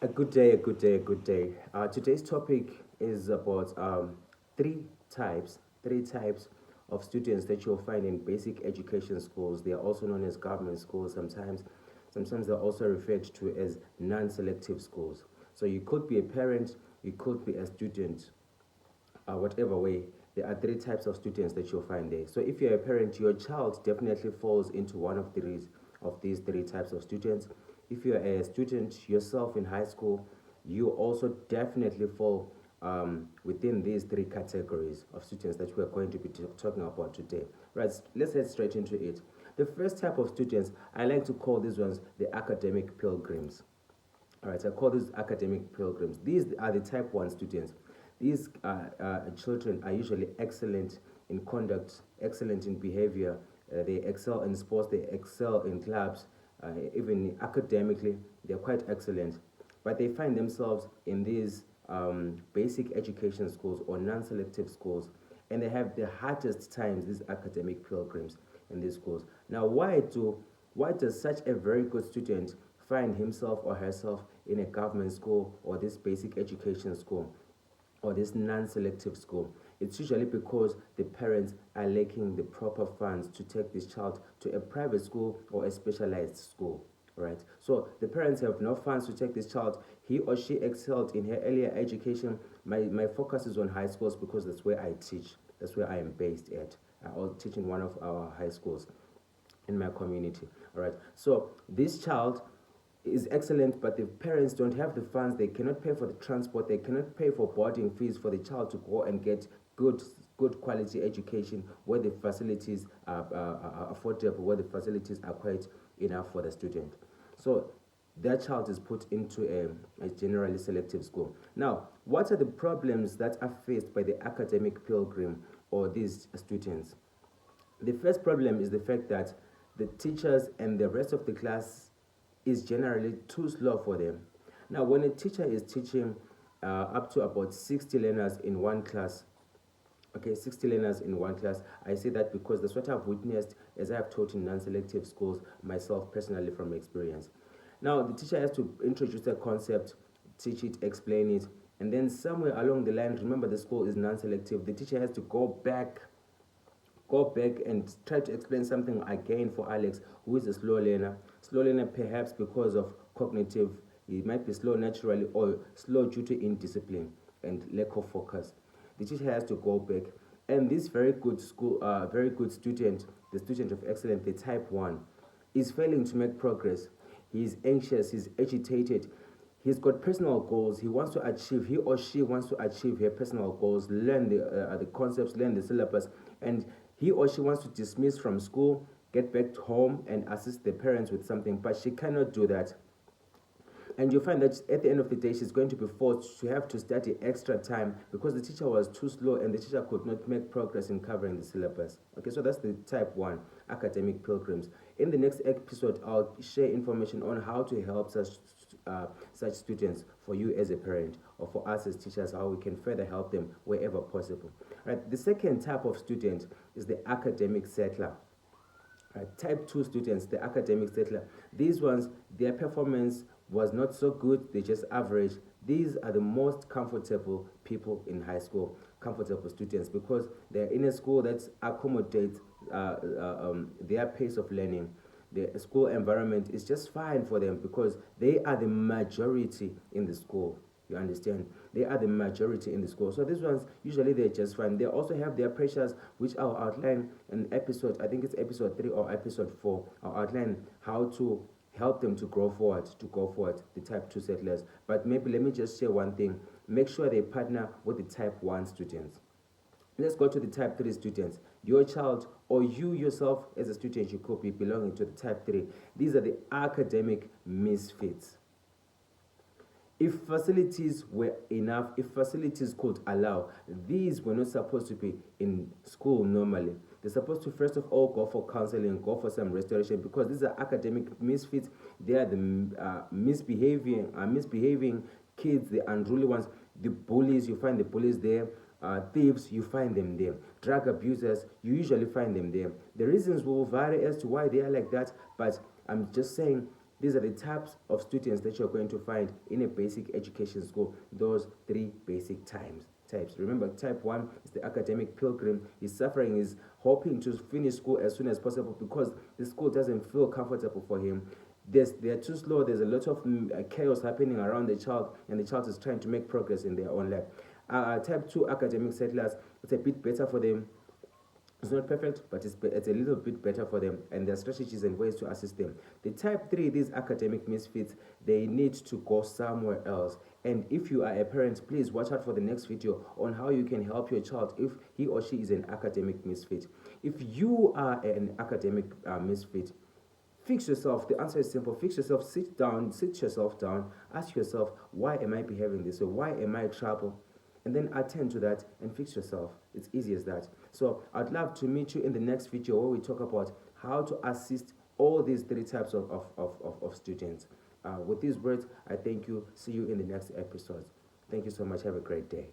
A good day, a good day, a good day. Today's topic is about three three types of students that you'll find in basic education schools. They are also known as government schools. Sometimes they're also referred to as non-selective schools. So you could be a parent, you could be a student, whatever way. There are three types of students that you'll find there. So if you're a parent, your child definitely falls into one of these three types of students. If you're a student yourself in high school, you also definitely fall within these three categories of students that we're going to be talking about today. Right, let's head straight into it. The first type of students, I like to call these ones the academic pilgrims. All right, I call these academic pilgrims. These are the type 1 students. These children are usually excellent in conduct, excellent in behavior. They excel in sports, they excel in clubs, even academically, they're quite excellent. But they find themselves in these basic education schools or non selective schools, and they have the hardest times, these academic pilgrims in these schools. Now, why does such a very good student find himself or herself in a government school or this basic education school or this non-selective school? It's usually because the parents are lacking the proper funds to take this child to a private school or a specialized school. Right, so the parents have no funds to take this child. He or she excelled in her earlier education. My focus is on high schools because that's where I teach. That's where I am based at. I also teach in one of our high schools in my community. All right, so this child is excellent, but the parents don't have the funds. They cannot pay for the transport. They cannot pay for boarding fees for the child to go and get good quality education where the facilities are affordable, where the facilities are quite enough for the student. So that child is put into a generally selective school. Now, what are the problems that are faced by the academic pilgrim or these students? The first problem is the fact that the teachers and the rest of the class is generally too slow for them. Now, when a teacher is teaching up to about 60 learners in one class, okay, 60 learners in one class, I say that because that's what I've witnessed as I have taught in non-selective schools myself personally from experience. Now, the teacher has to introduce a concept, teach it, explain it, and then somewhere along the line, remember the school is non-selective, the teacher has to go back and try to explain something again for Alex, who is a slow learner. Slow learner perhaps because of cognitive, he might be slow naturally or slow due to indiscipline and lack of focus. The teacher has to go back. And this very good student, the student of excellence, the type 1, is failing to make progress. He's anxious, he's agitated, he's got personal goals. He or she wants to achieve her personal goals, learn the concepts, learn the syllabus, and he or she wants to dismiss from school, get back home and assist the parents with something, but she cannot do that. And you find that at the end of the day, she's going to be forced to have to study extra time because the teacher was too slow and the teacher could not make progress in covering the syllabus. Okay, so that's the type 1, academic pilgrims. In the next episode, I'll share information on how to help such students for you as a parent or for us as teachers, how we can further help them wherever possible. Right, the second type of student is the academic settler. Type 2 students, the academic settler. These ones, their performance was not so good, they just average. These are the most comfortable people in high school, comfortable students, because they're in a school that accommodates their pace of learning. The school environment is just fine for them because they are the majority in the school. You understand? They are the majority in the school. So these ones, usually they're just fine. They also have their pressures, which I'll outline in episode, I think it's episode 3 or episode 4. I'll outline how to help them to go forward, the type 2 settlers. But maybe let me just share one thing. Make sure they partner with the type 1 students. Let's go to the type 3 students. Your child or you yourself as a student, you could be belonging to the type 3. These are the academic misfits. If facilities were enough, if facilities could allow, these were not supposed to be in school normally. They're supposed to first of all go for counseling, go for some restoration, because these are academic misfits. They are the misbehaving kids, the unruly ones, the bullies. You find the bullies there. Thieves, you find them there. Drug abusers, you usually find them there. The reasons will vary as to why they are like that, but I'm just saying These are the types of students that you're going to find in a basic education school. Those three basic types. Remember, type 1 is the academic pilgrim. He's suffering, is hoping to finish school as soon as possible because the school doesn't feel comfortable for him. They're too slow. There's a lot of chaos happening around the child, and the child is trying to make progress in their own life. Type 2 academic settlers, it's a bit better for them. It's not perfect, but it's a little bit better for them, and there are strategies and ways to assist them. The type 3, these academic misfits, they need to go somewhere else. And if you are a parent, please watch out for the next video on how you can help your child if he or she is an academic misfit. If you are an academic misfit, fix yourself. The answer is simple. Fix yourself. Sit yourself down. Ask yourself, why am I behaving this way? Why am I trouble? And then attend to that and fix yourself. It's easy as that. So I'd love to meet you in the next video where we talk about how to assist all these three types of students. With these words, I thank you. See you in the next episode. Thank you so much. Have a great day.